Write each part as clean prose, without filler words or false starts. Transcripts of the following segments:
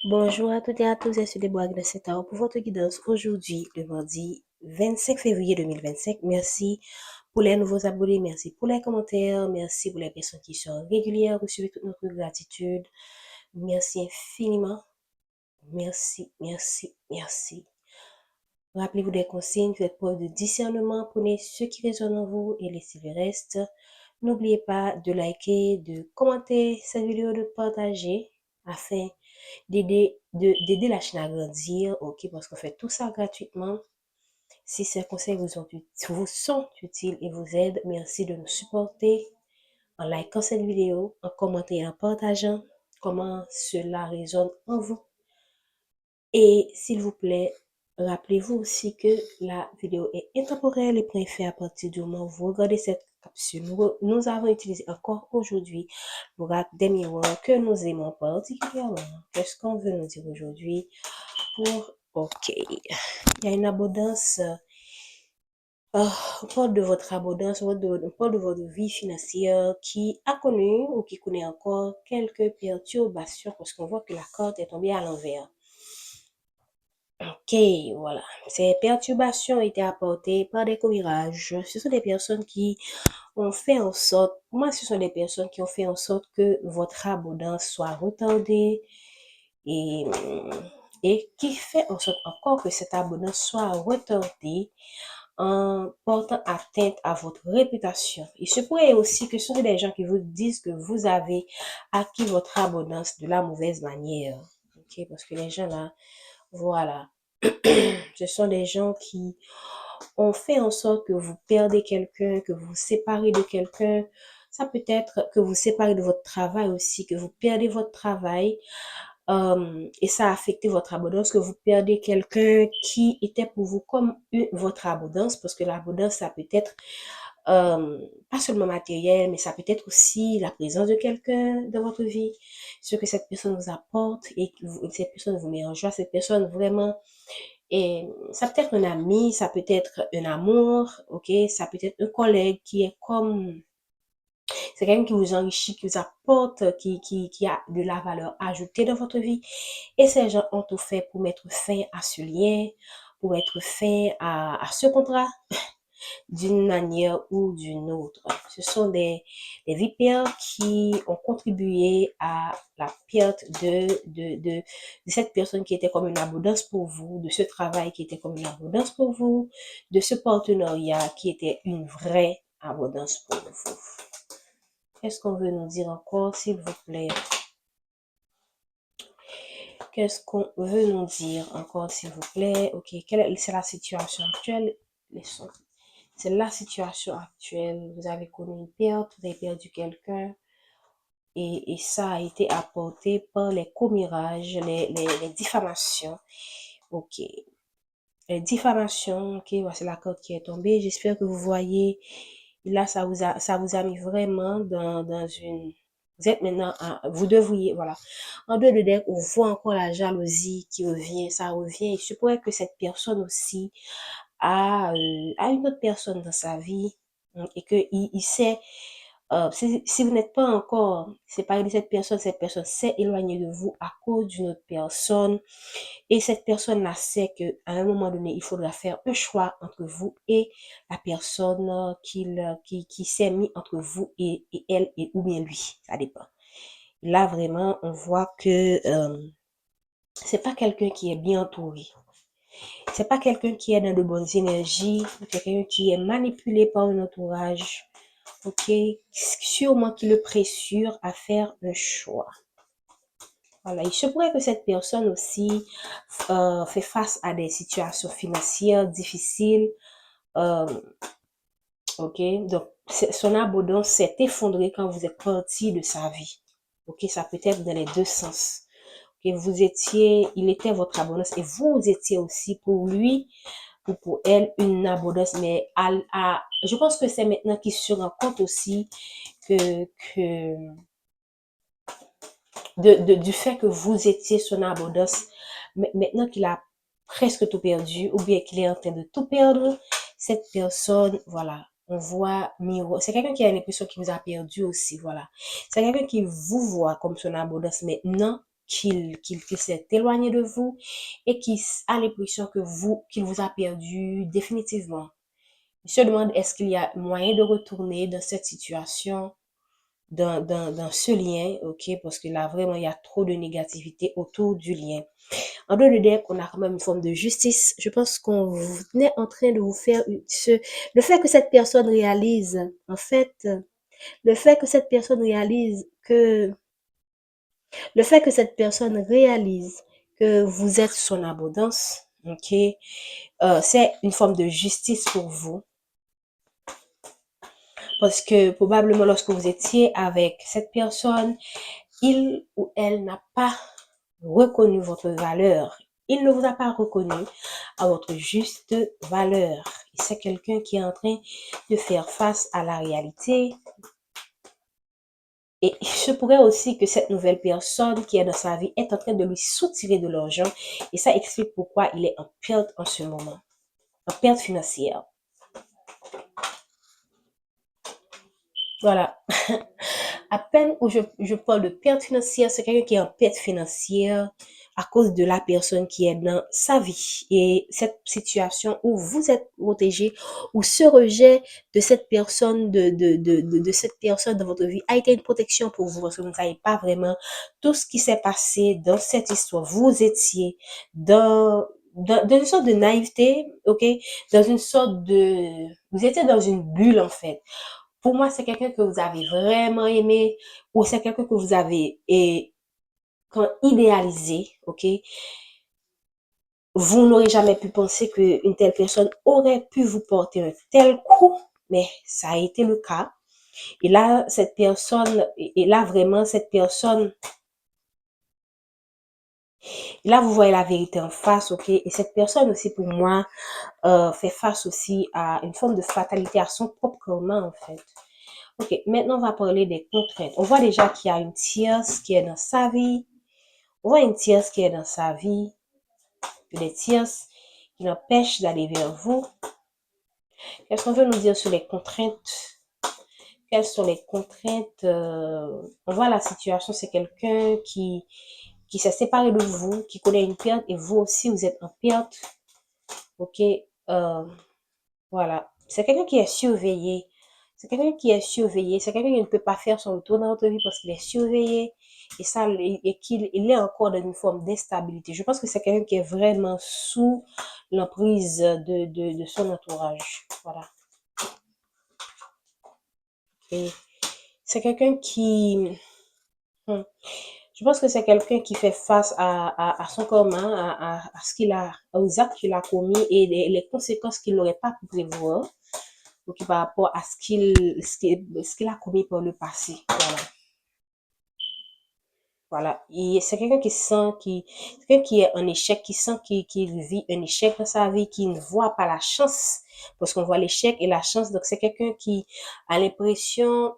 Bonjour à toutes et à tous, je suis Déborah Gracetao pour votre guidance aujourd'hui, le mardi 25 février 2025. Merci pour les nouveaux abonnés, merci pour les commentaires, merci pour les personnes qui sont régulières, recevez toute notre gratitude. Merci infiniment. Merci, merci, merci. Rappelez-vous des consignes, faites preuve de discernement, prenez ce qui résonne en vous et laissez le reste. N'oubliez pas de liker, de commenter cette vidéo, de partager afin d'aider la chaîne à grandir, ok, parce qu'on fait tout ça gratuitement. Si ces conseils vous sont utiles et vous aident, merci de nous supporter en likant cette vidéo, en commentant et en partageant comment cela résonne en vous. Et s'il vous plaît, rappelez-vous aussi que la vidéo est intemporelle et prend effet à partir du moment où vous regardez cette capsule. Nous avons utilisé encore aujourd'hui l'oracle des miroirs que nous aimons particulièrement. Qu'est-ce qu'on veut nous dire aujourd'hui OK. Il y a une abondance. On parle de votre abondance, on parle de votre vie financière qui a connu ou qui connaît encore quelques perturbations parce qu'on voit que la carte est tombée à l'envers. Ok, voilà. Ces perturbations étaient apportées par des commérages. Ce sont des personnes qui ont fait en sorte, moi, ce sont des personnes qui ont fait en sorte que votre abondance soit retardée et, et qui fait en sorte encore que cette abondance soit retardée en portant atteinte à votre réputation. Il se pourrait aussi que ce sont des gens qui vous disent que vous avez acquis votre abondance de la mauvaise manière. Ok, parce que les gens là, voilà. Ce sont des gens qui ont fait en sorte que vous perdez quelqu'un, que vous vous séparez de quelqu'un. Ça peut être que vous séparez de votre travail aussi, que vous perdez votre travail. Et ça a affecté votre abondance, que vous perdez quelqu'un qui était pour vous comme votre abondance, parce que l'abondance, ça peut être pas seulement matériel, mais ça peut être aussi la présence de quelqu'un dans votre vie, ce que cette personne vous apporte et que cette personne vous met en joie, cette personne vraiment, et ça peut être un ami, ça peut être un amour, ok, ça peut être un collègue qui est comme, c'est quelqu'un qui vous enrichit, qui vous apporte, qui a de la valeur ajoutée dans votre vie. Et ces gens ont tout fait pour mettre fin à ce lien, pour mettre fin à ce contrat d'une manière ou d'une autre. Ce sont des vipères qui ont contribué à la perte de cette personne qui était comme une abondance pour vous, de ce travail qui était comme une abondance pour vous, de ce partenariat qui était une vraie abondance pour vous. Qu'est-ce qu'on veut nous dire encore, s'il vous plaît? Qu'est-ce qu'on veut nous dire encore, s'il vous plaît? Ok, c'est la situation actuelle? C'est la situation actuelle. Vous avez connu une perte, vous avez perdu quelqu'un. Et ça a été apporté par les commérages, les diffamations. Ok. Les diffamations, ok, voici la carte qui est tombée. J'espère que vous voyez. Là, ça vous a mis vraiment dans une... Vous êtes maintenant, vous devriez, voilà. En deux de deck, on voit encore la jalousie qui revient, ça revient. Il se pourrait que cette personne aussi a une autre personne dans sa vie et que il sait, si vous n'êtes pas encore séparé de cette personne s'est éloignée de vous à cause d'une autre personne et cette personne-là sait que à un moment donné, il faudra faire un choix entre vous et la personne qui s'est mis entre vous et elle et ou bien lui, ça dépend. Là, vraiment, on voit que c'est pas quelqu'un qui est bien entouré. C'est pas quelqu'un qui est dans de bonnes énergies, quelqu'un qui est manipulé par un entourage, ok? Sûrement qui le pressure à faire un choix. Voilà, il se pourrait que cette personne aussi fait face à des situations financières difficiles, euh, ok? Donc, son abondance s'est effondrée quand vous êtes parti de sa vie, ok? Ça peut être dans les deux sens. Okay? Il était votre abondance et vous étiez aussi pour lui ou pour elle une abondance, mais je pense que c'est maintenant qu'il se rend compte aussi que du fait que vous étiez son abondance, maintenant qu'il a presque tout perdu ou bien qu'il est en train de tout perdre, cette personne, voilà, on voit miroir. C'est quelqu'un qui a l'impression qu'il vous a perdu aussi, voilà. C'est quelqu'un qui vous voit comme son abondance maintenant, qu'il s'est éloigné de vous et qu'il a l'impression qu'il vous a perdu définitivement. Il se demande est-ce qu'il y a moyen de retourner dans cette situation, dans ce lien, ok, parce que là, vraiment, il y a trop de négativité autour du lien. En dehors de deck, on a quand même une forme de justice. Je pense qu'on est en train de vous faire le fait que cette personne réalise, en fait, le fait que cette personne réalise que, le fait que cette personne réalise que vous êtes son abondance, ok, c'est une forme de justice pour vous. Parce que probablement lorsque vous étiez avec cette personne, il ou elle n'a pas reconnu votre valeur. Il ne vous a pas reconnu à votre juste valeur. C'est quelqu'un qui est en train de faire face à la réalité. Et il se pourrait aussi que cette nouvelle personne qui est dans sa vie est en train de lui soutirer de l'argent. Et ça explique pourquoi il est en perte en ce moment. En perte financière. Voilà. À peine où je parle de perte financière, c'est quelqu'un qui est en perte financière à cause de la personne qui est dans sa vie. Et cette situation où vous êtes protégé, où ce rejet de cette personne, de cette personne dans votre vie a été une protection pour vous parce que vous ne savez pas vraiment tout ce qui s'est passé dans cette histoire. Vous étiez dans une sorte de naïveté, ok? Dans une sorte vous étiez dans une bulle en fait. Pour moi, c'est quelqu'un que vous avez vraiment aimé ou c'est quelqu'un que vous avez quand idéalisé, ok? Vous n'aurez jamais pu penser qu'une telle personne aurait pu vous porter un tel coup, mais ça a été le cas. Et là, vraiment, cette personne, là, vous voyez la vérité en face, ok? Et cette personne aussi, pour moi, fait face aussi à une forme de fatalité, à son propre karma, en fait. Ok, maintenant on va parler des contraintes. On voit déjà qu'il y a une tierce qui est dans sa vie. On voit une tierce qui est dans sa vie. Des tierces qui l'empêchent d'aller vers vous. Qu'est-ce qu'on veut nous dire sur les contraintes? Quelles sont les contraintes? On voit la situation, c'est quelqu'un qui s'est séparé de vous, qui connaît une perte et vous aussi vous êtes en perte. Ok, voilà. C'est quelqu'un qui est surveillé. C'est quelqu'un qui est surveillé. C'est quelqu'un qui ne peut pas faire son retour dans votre vie parce qu'il est surveillé. Et ça, et qu'il est encore dans une forme d'instabilité. Je pense que c'est quelqu'un qui est vraiment sous l'emprise de son entourage. Voilà. Et c'est quelqu'un qui... Je pense que c'est quelqu'un qui fait face à son karma, à ce qu'il a, aux actes qu'il a commis et les conséquences qu'il n'aurait pas pu prévoir. Donc, par rapport à ce qu'il a commis par le passé. Voilà. Voilà. Et c'est quelqu'un quelqu'un qui est en échec, qui sent qu'il vit un échec dans sa vie, qui ne voit pas la chance. Parce qu'on voit l'échec et la chance. Donc, c'est quelqu'un qui a l'impression,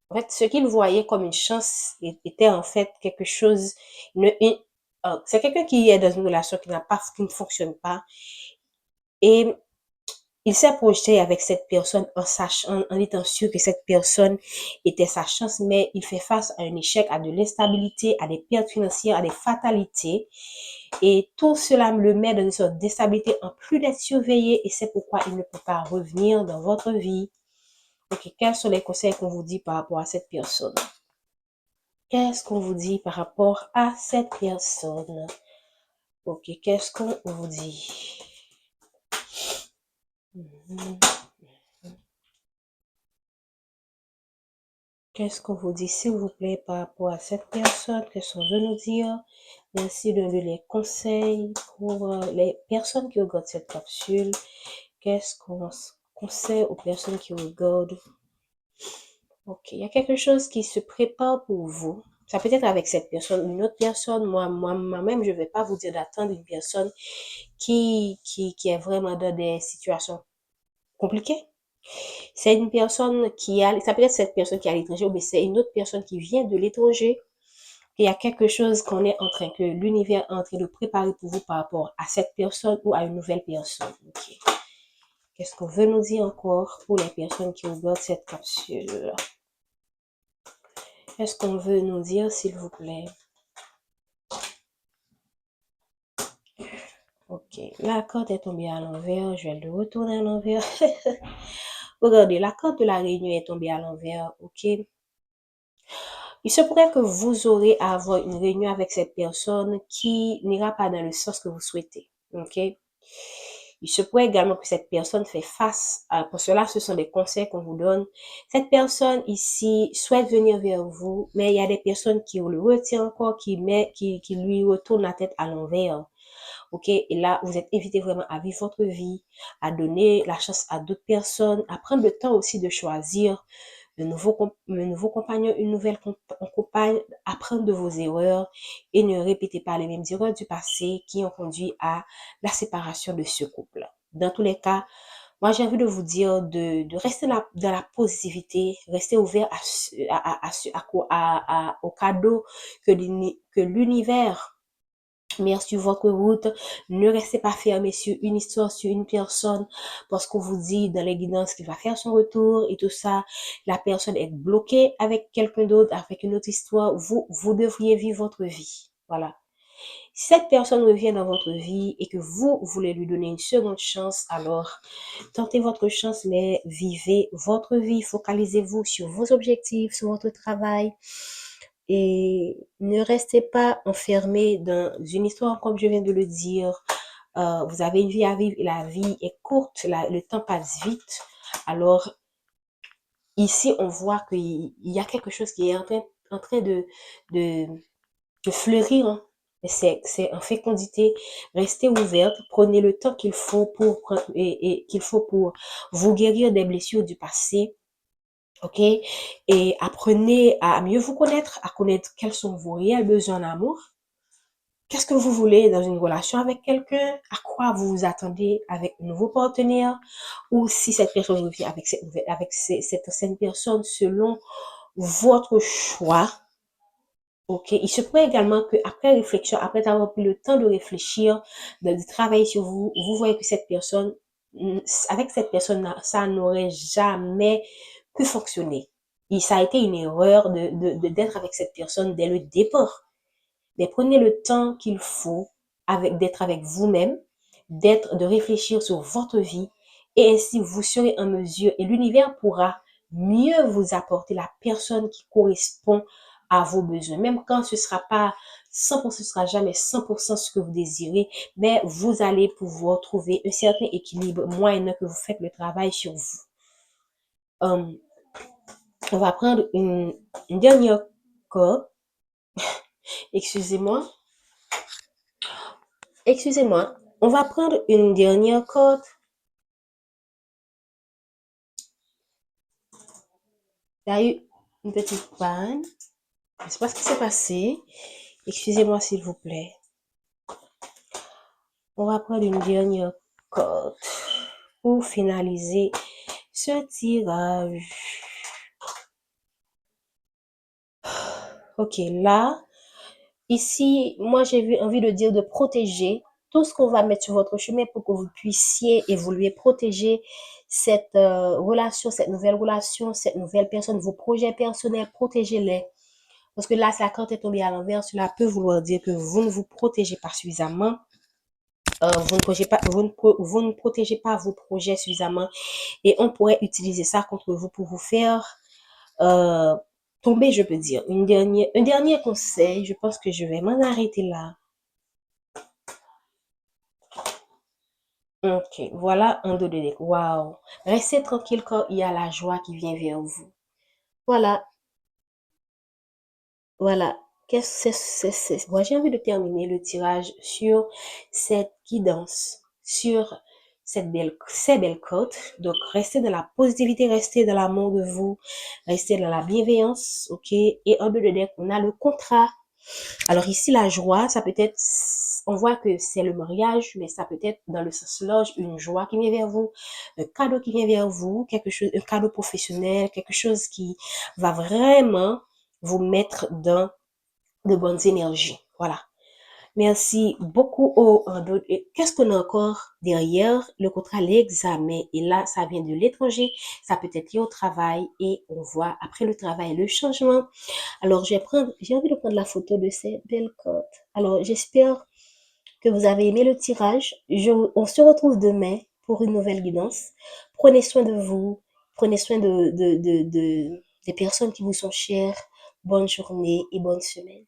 en fait, ce qu'il voyait comme une chance était en fait quelque chose, c'est quelqu'un qui est dans une relation qui ne fonctionne pas. Et il s'est projeté avec cette personne en étant sûr que cette personne était sa chance, mais il fait face à un échec, à de l'instabilité, à des pertes financières, à des fatalités. Et tout cela le met dans une sorte d'instabilité en plus d'être surveillé et c'est pourquoi il ne peut pas revenir dans votre vie. Ok, quels sont les conseils qu'on vous dit par rapport à cette personne? Qu'est-ce qu'on vous dit par rapport à cette personne? Ok, qu'est-ce qu'on vous dit? Qu'est-ce qu'on vous dit, s'il vous plaît, par rapport à cette personne? Qu'est-ce qu'on veut nous dire? Merci de donner les conseils pour les personnes qui regardent cette capsule. Qu'est-ce qu'on conseille aux personnes qui regardent? Ok, il y a quelque chose qui se prépare pour vous. Ça peut être avec cette personne, une autre personne. Moi-même, je ne vais pas vous dire d'attendre une personne qui est vraiment dans des situations compliquées. C'est une personne ça peut être cette personne qui est à l'étranger, mais c'est une autre personne qui vient de l'étranger. Il y a quelque chose que l'univers est en train de préparer pour vous par rapport à cette personne ou à une nouvelle personne. Okay. Qu'est-ce qu'on veut nous dire encore pour les personnes qui regardent cette capsule? Qu'est-ce qu'on veut nous dire, s'il vous plaît? Ok, la carte est tombée à l'envers. Je vais le retourner à l'envers. Regardez, la carte de la réunion est tombée à l'envers. Ok. Il se pourrait que vous aurez à avoir une réunion avec cette personne qui n'ira pas dans le sens que vous souhaitez. Ok. Il se pourrait également que cette personne fait face à, pour cela, ce sont des conseils qu'on vous donne. Cette personne ici souhaite venir vers vous, mais il y a des personnes qui le retiennent encore, qui lui retournent la tête à l'envers. Ok, et là, vous êtes invité vraiment à vivre votre vie, à donner la chance à d'autres personnes, à prendre le temps aussi de choisir le nouveau compagnon, une nouvelle compagne, apprendre de vos erreurs et ne répétez pas les mêmes erreurs du passé qui ont conduit à la séparation de ce couple. Dans tous les cas, moi, j'ai envie de vous dire de rester dans la positivité, rester ouvert au cadeau que l'univers met sur votre route. Ne restez pas fermé sur une histoire, sur une personne, parce qu'on vous dit dans les guidances qu'il va faire son retour et tout ça. La personne est bloquée avec quelqu'un d'autre, avec une autre histoire. Vous devriez vivre votre vie. Voilà. Si cette personne revient dans votre vie et que vous voulez lui donner une seconde chance, alors tentez votre chance, mais vivez votre vie. Focalisez-vous sur vos objectifs, sur votre travail. Et ne restez pas enfermé dans une histoire, comme je viens de le dire. Vous avez une vie à vivre et la vie est courte, le temps passe vite. Alors, ici, on voit qu'il y a quelque chose qui est en train de, de fleurir. Hein. C'est en fécondité. Restez ouverte, prenez le temps qu'il faut qu'il faut pour vous guérir des blessures du passé. Ok? Et apprenez à mieux vous connaître, à connaître quels sont vos réels besoins d'amour. Qu'est-ce que vous voulez dans une relation avec quelqu'un? À quoi vous vous attendez avec un nouveau partenaire? Ou si cette personne revient cette ancienne personne selon votre choix. Ok, il se peut également que après réflexion, après avoir pris le temps de réfléchir, de travailler sur vous, vous voyez que cette personne, avec cette personne, ça n'aurait jamais pu fonctionner. Et ça a été une erreur d'être avec cette personne dès le départ. Mais prenez le temps qu'il faut d'être avec vous-même, de réfléchir sur votre vie et ainsi vous serez en mesure et l'univers pourra mieux vous apporter la personne qui correspond à vos besoins. Même quand ce sera pas 100%, ce sera jamais 100% ce que vous désirez, mais vous allez pouvoir trouver un certain équilibre moyennant que vous faites le travail sur vous. On va prendre une dernière corde. Excusez-moi. Excusez-moi. On va prendre une dernière corde. Il y a eu une petite panne. Je ne sais pas ce qui s'est passé. Excusez-moi s'il vous plaît. On va prendre une dernière corde pour finaliser ce tirage. Ok, là, ici, moi j'ai envie de dire de protéger tout ce qu'on va mettre sur votre chemin pour que vous puissiez évoluer, protéger cette relation, cette nouvelle personne, vos projets personnels, protégez-les. Parce que là, si la carte est tombée à l'envers, cela peut vouloir dire que vous ne vous protégez pas suffisamment. Vous ne protégez pas vos projets suffisamment et on pourrait utiliser ça contre vous pour vous faire euh, tomber, je peux dire. Un dernier conseil, je pense que je vais m'en arrêter là. Ok, voilà un dos de deck. Waouh. Restez tranquille quand il y a la joie qui vient vers vous. Voilà, voilà. Moi, j'ai envie de terminer le tirage sur cette guidance, sur ces belles côtes. Donc, restez dans la positivité, restez dans l'amour de vous, restez dans la bienveillance, ok? Et en deux de deck, on a le contrat. Alors ici, la joie, ça peut être, on voit que c'est le mariage, mais ça peut être dans le sens large, une joie qui vient vers vous, un cadeau qui vient vers vous, quelque chose, un cadeau professionnel, quelque chose qui va vraiment vous mettre dans de bonnes énergies. Voilà. Merci beaucoup qu'est-ce qu'on a encore derrière le contrat, l'examen. Et là, ça vient de l'étranger. Ça peut être lié au travail et on voit après le travail le changement. Alors, j'ai envie de prendre la photo de ces belles côtes. Alors, j'espère que vous avez aimé le tirage. On se retrouve demain pour une nouvelle guidance. Prenez soin de vous, prenez soin des personnes qui vous sont chères. Bonne journée et bonne semaine.